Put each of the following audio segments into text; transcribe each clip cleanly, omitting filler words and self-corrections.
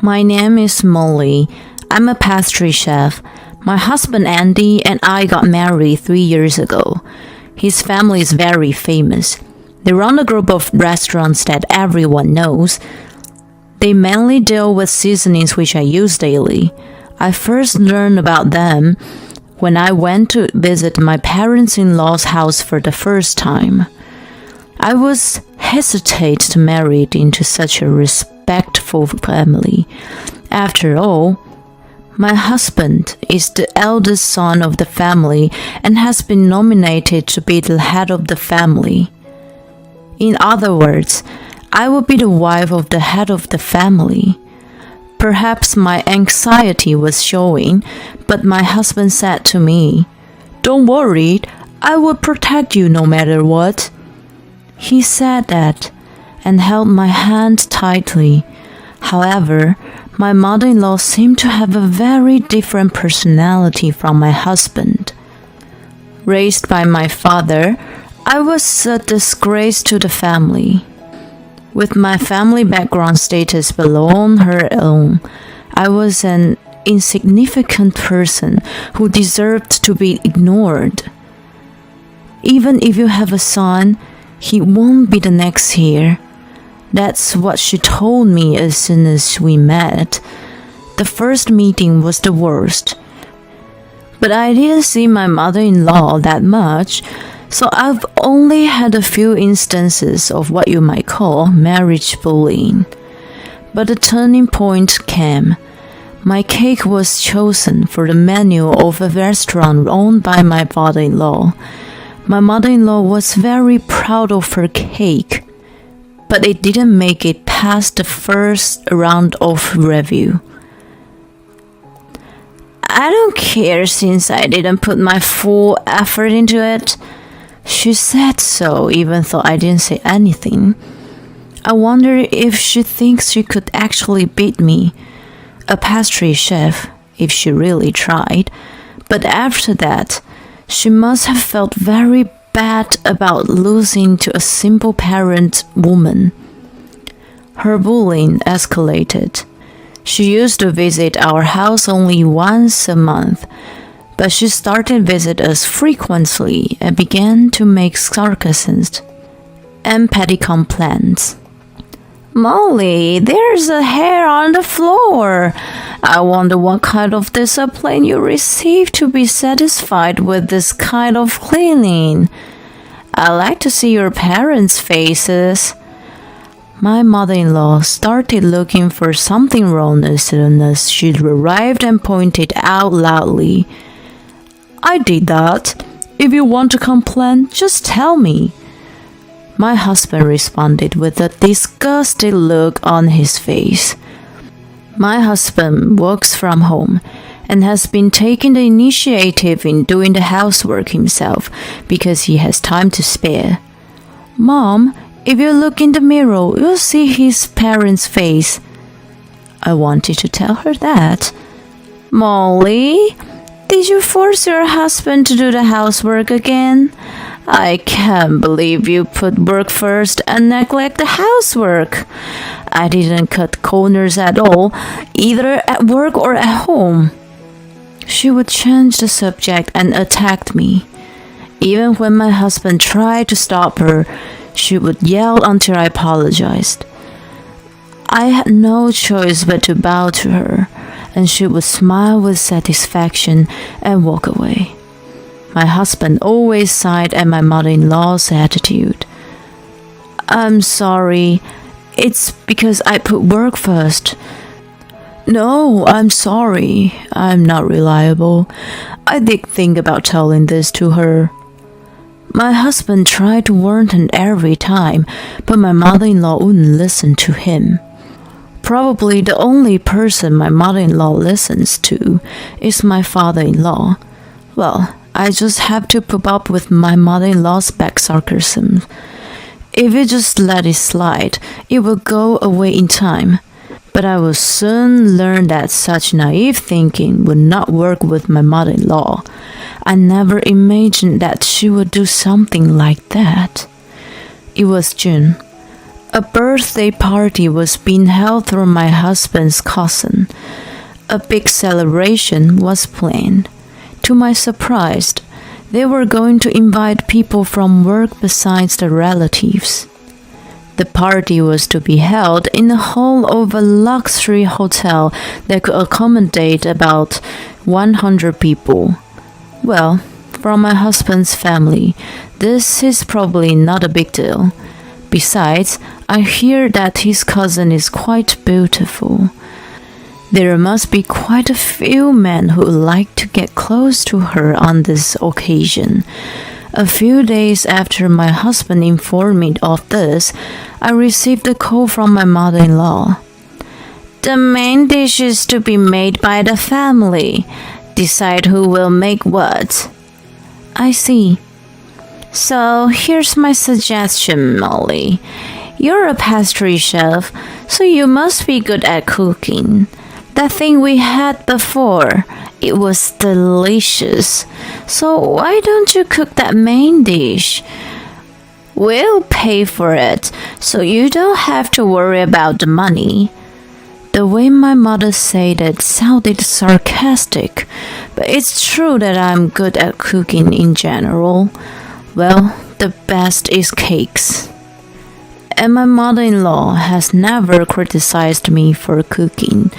My name is Molly. I'm a pastry chef. My husband Andy and I got married 3 years ago. His family is very famous. They run a group of restaurants that everyone knows. They mainly deal with seasonings which I use daily. I first learned about them when I went to visit my parents-in-law's house for the first time. I was hesitant to marry into such a respectful family. After all, my husband is the eldest son of the family and has been nominated to be the head of the family. In other words, I will be the wife of the head of the family. Perhaps my anxiety was showing, but my husband said to me, "Don't worry, I will protect you no matter what." He said that and held my hand tightly. However, my mother-in-law seemed to have a very different personality from my husband. Raised by my father, I was a disgrace to the family. With my family background status below her own, I was an insignificant person who deserved to be ignored. Even if you have a son, he won't be the next heir. That's what she told me as soon as we met. The first meeting was the worst. But I didn't see my mother-in-law that much, so I've only had a few instances of what you might call marriage bullying. But the turning point came. My cake was chosen for the menu of a restaurant owned by my father-in-law. My mother-in-law was very proud of her cake, but it didn't make it past the first round of review. "I don't care since I didn't put my full effort into it." She said so even though I didn't say anything. I wonder if she thinks she could actually beat me, a pastry chef, if she really tried. But after that, she must have felt very bad about losing to a simple parent woman. Her bullying escalated. She used to visit our house only once a month, but she started visit us frequently and began to make sarcasms and petty complaints. "Molly, there's a hair on the floor. I wonder what kind of discipline you received to be satisfied with this kind of cleaning. I like to see your parents' faces." My mother-in-law started looking for something wrong as soon as she arrived and pointed out loudly, "I did that. If you want to complain, just tell me." My husband responded with a disgusted look on his face. My husband works from home and has been taking the initiative in doing the housework himself because he has time to spare. "Mom, if you look in the mirror, you'll see his parents' face." I wanted to tell her that. "Molly, did you force your husband to do the housework again? I can't believe you put work first and neglect the housework. I didn't cut corners at all, either at work or at home." She would change the subject and attack me. Even when my husband tried to stop her, she would yell until I apologized. I had no choice but to bow to her, and she would smile with satisfaction and walk away. My husband always sighed at my mother-in-law's attitude. "I'm sorry. It's because I put work first." "No, I'm sorry. I'm not reliable. I did think about telling this to her." My husband tried to warn her every time, but my mother-in-law wouldn't listen to him. Probably the only person my mother-in-law listens to is my father-in-law. Well, I just have to put up with my mother-in-law's back sarcasm. If you just let it slide, it will go away in time. But I will soon learn that such naive thinking would not work with my mother-in-law. I never imagined that she would do something like that. It was June. A birthday party was being held through my husband's cousin. A big celebration was planned. To my surprise, they were going to invite people from work besides the relatives. The party was to be held in the hall of a luxury hotel that could accommodate about 100 people. Well, from my husband's family, this is probably not a big deal. Besides, I hear that his cousin is quite beautiful. There must be quite a few men who would like to get close to her on this occasion. A few days after my husband informed me of this, I received a call from my mother-in-law. The main dish is to be made by the family. Decide who will make what. I see. So here's my suggestion, Molly. You're a pastry chef, so you must be good at cooking. That thing we had before, it was delicious. So why don't you cook that main dish? We'll pay for it, so you don't have to worry about the money. The way my mother said it sounded sarcastic, but it's true that I'm good at cooking in general. Well, the best is cakes. And my mother-in-law has never criticized me for cooking.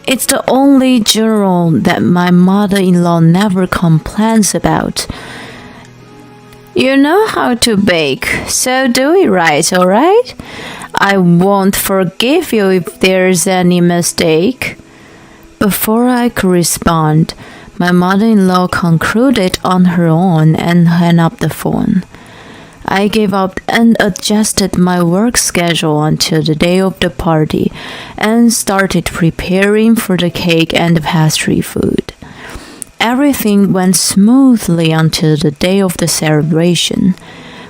It's the only genre that my mother-in-law never complains about. You know how to bake, so do it right, alright? I won't forgive you if there's any mistake. Before I could respond, my mother-in-law concluded on her own and hung up the phone. I gave up and adjusted my work schedule until the day of the party and started preparing for the cake and the pastry food. Everything went smoothly until the day of the celebration.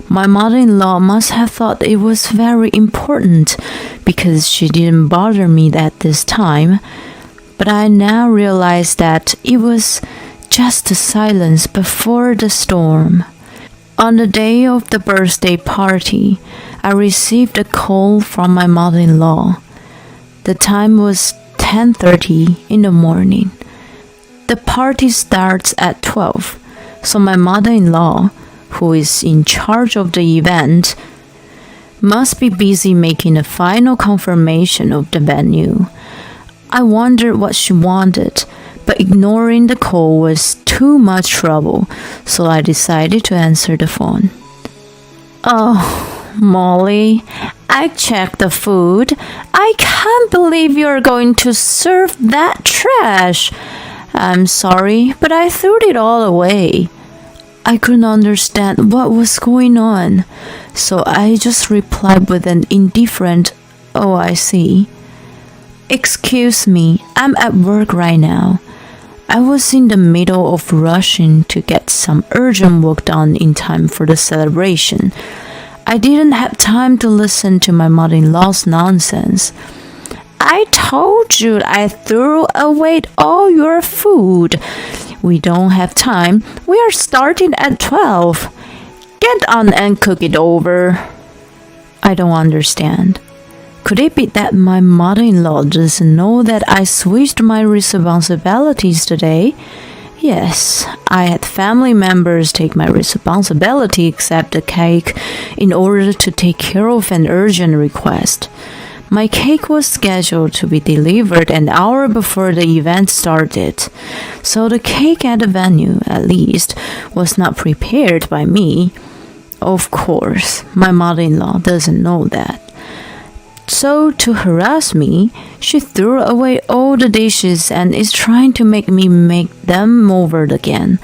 My mother-in-law must have thought it was very important because she didn't bother me at this time, but I now realize that it was just the silence before the storm. On the day of the birthday party, I received a call from my mother-in-law. The time was 10:30 in the morning. The party starts at 12, so my mother-in-law, who is in charge of the event, must be busy making a final confirmation of the venue. I wondered what she wanted, but ignoring the call was too much trouble, so I decided to answer the phone. Oh, Molly, I checked the food. I can't believe you're going to serve that trash. I'm sorry, but I threw it all away. I couldn't understand what was going on, so I just replied with an indifferent, "Oh, I see." Excuse me, I'm at work right now. I was in the middle of rushing to get some urgent work done in time for the celebration. I didn't have time to listen to my mother-in-law's nonsense. I told you I threw away all your food. We don't have time. We are starting at 12. Get on and cook it over. I don't understand. Could it be that my mother-in-law doesn't know that I switched my responsibilities today? Yes, I had family members take my responsibility except the cake in order to take care of an urgent request. My cake was scheduled to be delivered an hour before the event started, so the cake at the venue, at least, was not prepared by me. Of course, my mother-in-law doesn't know that. So, to harass me, she threw away all the dishes and is trying to make me make them over again.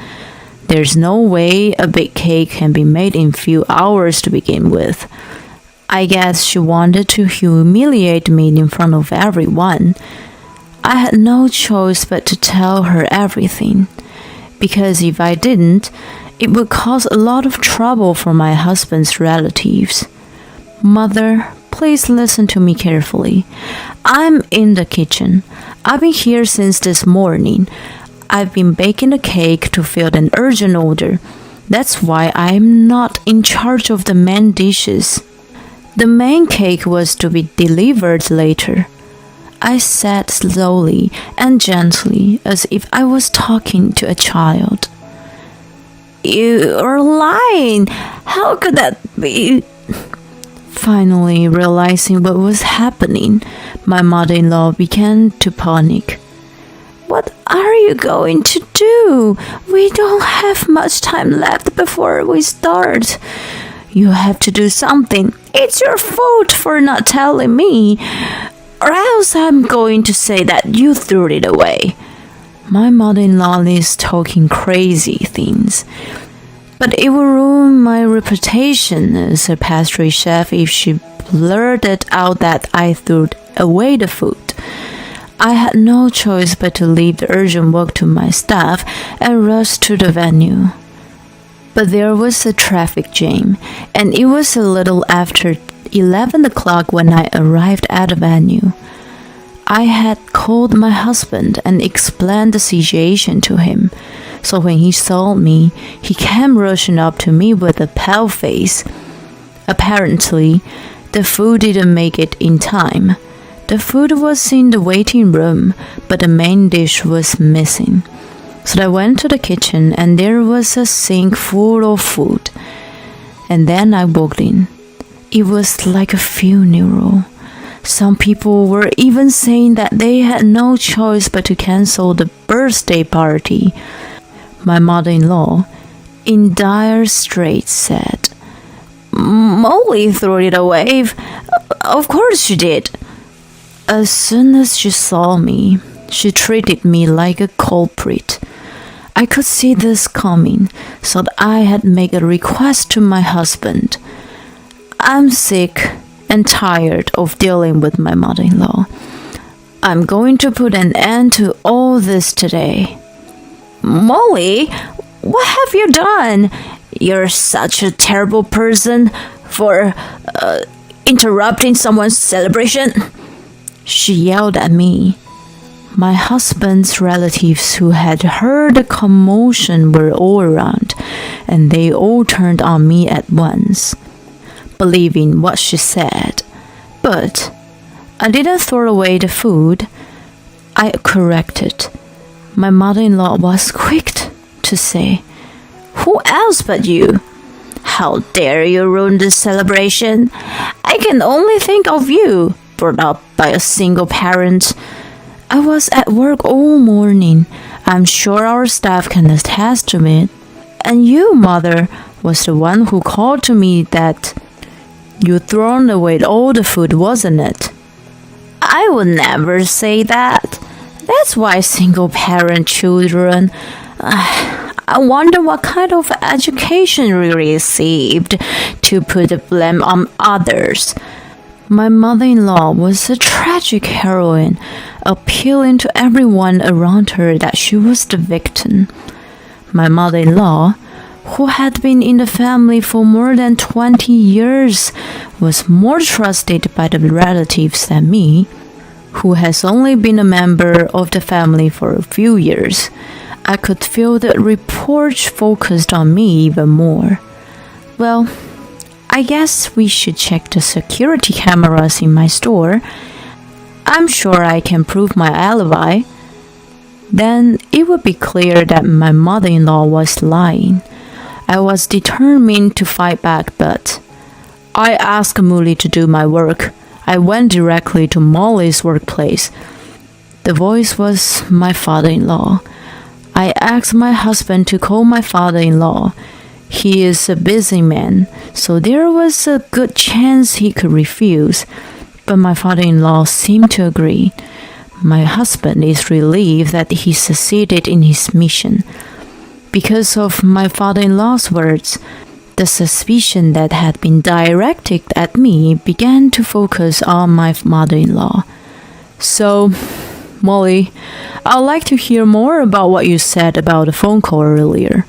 There's no way a big cake can be made in few hours to begin with. I guess she wanted to humiliate me in front of everyone. I had no choice but to tell her everything, because if I didn't, it would cause a lot of trouble for my husband's relatives. Mother, please listen to me carefully. I'm in the kitchen. I've been here since this morning. I've been baking a cake to fill an urgent order. That's why I'm not in charge of the main dishes. The main cake was to be delivered later. I said slowly and gently, as if I was talking to a child. You are lying. How could that be? Finally, realizing what was happening, my mother-in-law began to panic. What are you going to do? We don't have much time left before we start. You have to do something. It's your fault for not telling me, or else I'm going to say that you threw it away. My mother-in-law is talking crazy things, but it will ruin my reputation as a pastry chef if she blurted out that I threw away the food. I had no choice but to leave the urgent work to my staff and rush to the venue. But there was a traffic jam, and it was a little after 11 o'clock when I arrived at the venue. I had called my husband and explained the situation to him, so when he saw me, he came rushing up to me with a pale face. Apparently, the food didn't make it in time. The food was in the waiting room, but the main dish was missing. So I went to the kitchen and there was a sink full of food. And then I walked in. It was like a funeral. Some people were even saying that they had no choice but to cancel the birthday party. My mother-in-law, in dire straits, said, Molly threw it away. Of course she did. As soon as she saw me, she treated me like a culprit. I could see this coming, so I had made a request to my husband. I'm sick and tired of dealing with my mother-in-law. I'm going to put an end to all this today. Molly, what have you done? You're such a terrible person for interrupting someone's celebration. She yelled at me. My husband's relatives who had heard the commotion were all around, and they all turned on me at once, believing what she said. But I didn't throw away the food. I corrected. My mother-in-law was quick to say, Who else but you? How dare you ruin this celebration? I can only think of you, brought up by a single parent. I was at work all morning. I'm sure our staff can attest to it. And you, mother, was the one who called to me that you thrown away all the food, wasn't it? I would never say that. That's why single-parent children... I wonder what kind of education we received to put the blame on others. My mother-in-law was a tragic heroine, appealing to everyone around her that she was the victim. My mother-in-law, who had been in the family for more than 20 years, was more trusted by the relatives than me, who has only been a member of the family for a few years. I could feel the reproach focused on me even more. Well, I guess we should check the security cameras in my store. I'm sure I can prove my alibi. Then it would be clear that my mother-in-law was lying. I was determined to fight back, but I asked Molly to do my work. I went directly to Molly's workplace. The voice was my father-in-law. I asked my husband to call my father-in-law. He is a busy man, so there was a good chance he could refuse, but my father-in-law seemed to agree. My husband is relieved that he succeeded in his mission. Because of my father-in-law's words, the suspicion that had been directed at me began to focus on my mother-in-law. So, Molly, I'd like to hear more about what you said about the phone call earlier.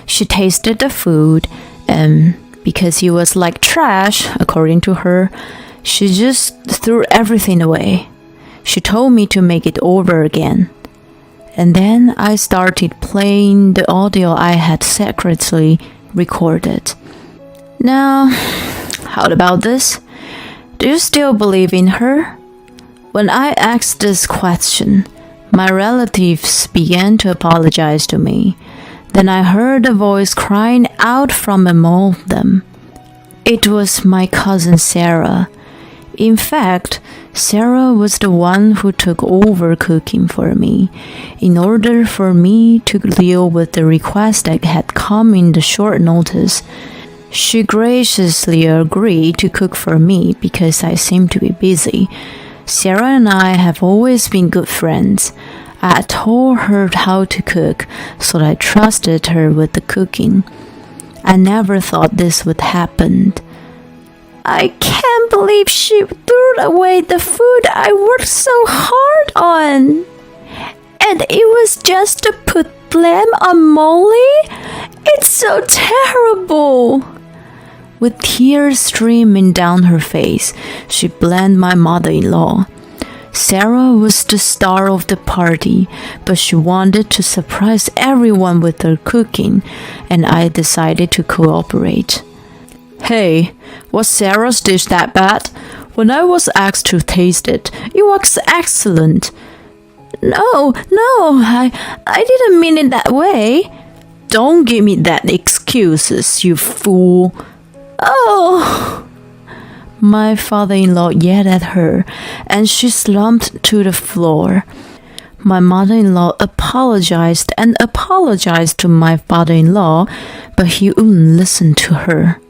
She tasted the food, and because it was like trash, according to her, she just threw everything away. She told me to make it over again. And then I started playing the audio I had secretly recorded. Now, How about this? Do you still believe in her? When I asked this question, my relatives began to apologize to me. Then I heard a voice crying out from among them. It was my cousin Sarah. In fact, Sarah was the one who took over cooking for me, in order for me to deal with the request that had come in the short notice. She graciously agreed to cook for me because I seemed to be busy. Sarah and I have always been good friends. I told her how to cook, so I trusted her with the cooking. I never thought this would happen. I can't believe she threw away the food I worked so hard on. And it was just to put blame on Molly? It's so terrible. With tears streaming down her face, she blamed my mother-in-law. Sarah was the star of the party, but she wanted to surprise everyone with her cooking, and I decided to cooperate. Hey, was Sarah's dish that bad? When I was asked to taste it, it was excellent. No, I didn't mean it that way. Don't give me that excuses, you fool. Oh! My father-in-law yelled at her, and she slumped to the floor. My mother-in-law apologized to my father-in-law, but he wouldn't listen to her.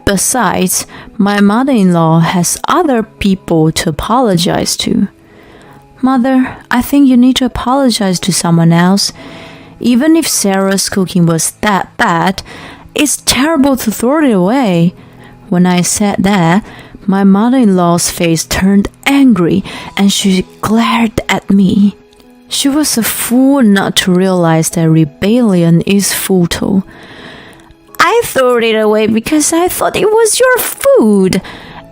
Besides, my mother-in-law has other people to apologize to. Mother, I think you need to apologize to someone else. Even if Sarah's cooking was that bad, it's terrible to throw it away. When I said that, my mother-in-law's face turned angry and she glared at me. She was a fool not to realize that rebellion is futile. I threw it away because I thought it was your food.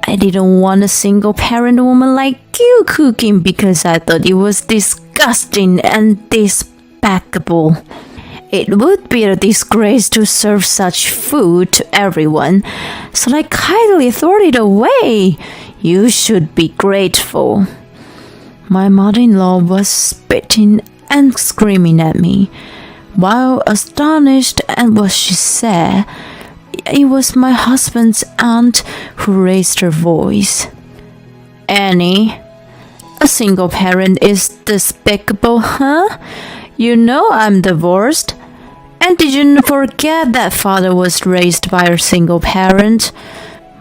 I didn't want a single-parent woman like you cooking because I thought it was disgusting and despicable. It would be a disgrace to serve such food to everyone, so I kindly threw it away. You should be grateful. My mother-in-law was spitting and screaming at me. While astonished at what she said, it was my husband's aunt who raised her voice. Annie, a single parent is despicable, huh? You know I'm divorced. And did you forget that father was raised by a single parent?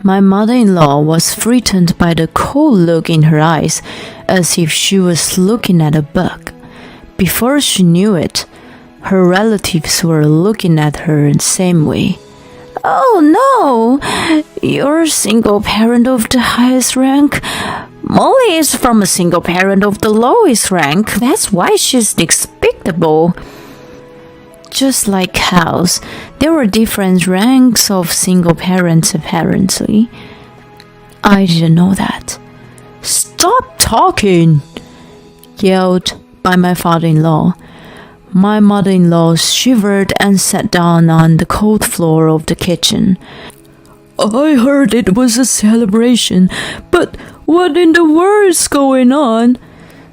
My mother-in-law was frightened by the cold look in her eyes, as if she was looking at a bug. Before she knew it, her relatives were looking at her in the same way. Oh no, you're a single parent of the highest rank. Molly is from a single parent of the lowest rank. That's why she's despicable. Just like cows, there were different ranks of single parents apparently. I didn't know that. Stop talking! Yelled by my father-in-law. My mother-in-law shivered and sat down on the cold floor of the kitchen. I heard it was a celebration, but what in the world is going on?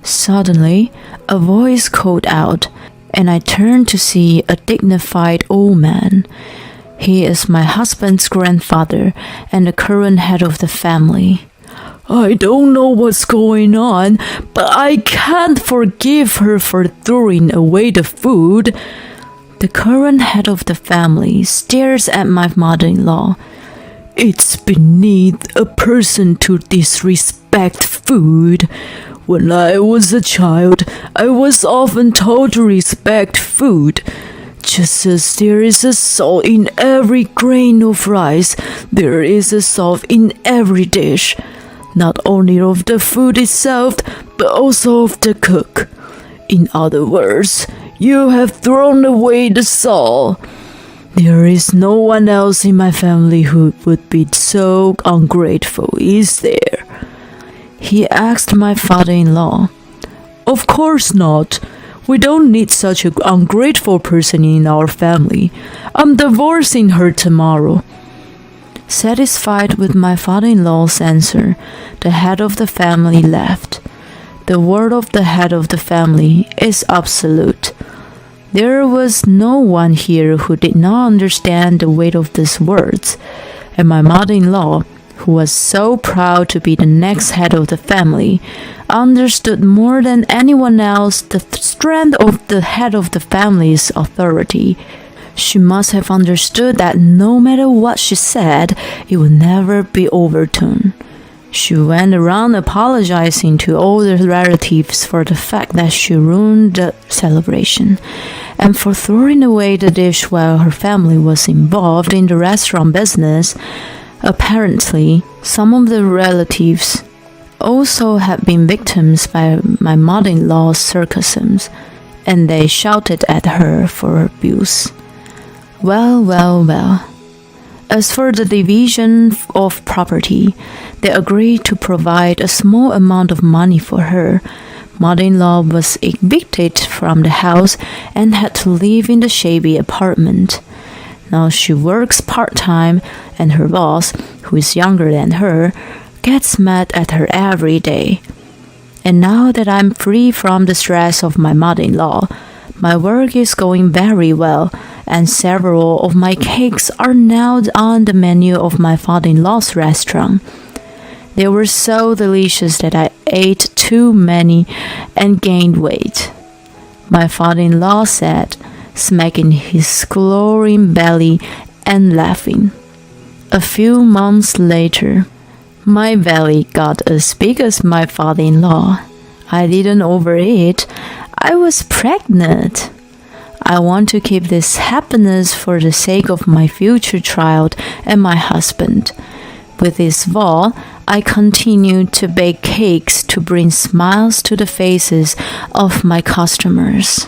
Suddenly, a voice called out, and I turned to see a dignified old man. He is my husband's grandfather and the current head of the family. I don't know what's going on, but I can't forgive her for throwing away the food. The current head of the family stares at my mother-in-law. It's beneath a person to disrespect food. When I was a child, I was often told to respect food. Just as there is a salt in every grain of rice, there is a salt in every dish. Not only of the food itself, but also of the cook. In other words, you have thrown away the salt. There is no one else in my family who would be so ungrateful, is there? He asked my father-in-law. Of course not. We don't need such an ungrateful person in our family. I'm divorcing her tomorrow. Satisfied with my father-in-law's answer, the head of the family left. The word of the head of the family is absolute. There was no one here who did not understand the weight of these words, and my mother-in-law, who was so proud to be the next head of the family, understood more than anyone else the strength of the head of the family's authority. She must have understood that no matter what she said, it would never be overturned. She went around apologizing to all the relatives for the fact that she ruined the celebration, and for throwing away the dish while her family was involved in the restaurant business. Apparently, some of the relatives also had been victims by my mother-in-law's sarcasms, and they shouted at her for abuse. Well. As for the division of property, they agreed to provide a small amount of money for her. Mother-in-law was evicted from the house and had to live in the shabby apartment. Now she works part-time, and her boss, who is younger than her, gets mad at her every day. And now that I'm free from the stress of my mother-in-law, my work is going very well, and several of my cakes are now on the menu of my father-in-law's restaurant. They were so delicious that I ate too many and gained weight, my father-in-law said, smacking his glowing belly and laughing. A few months later, my belly got as big as my father-in-law. I didn't overeat. I was pregnant. I want to keep this happiness for the sake of my future child and my husband. With this vow, I continued to bake cakes to bring smiles to the faces of my customers.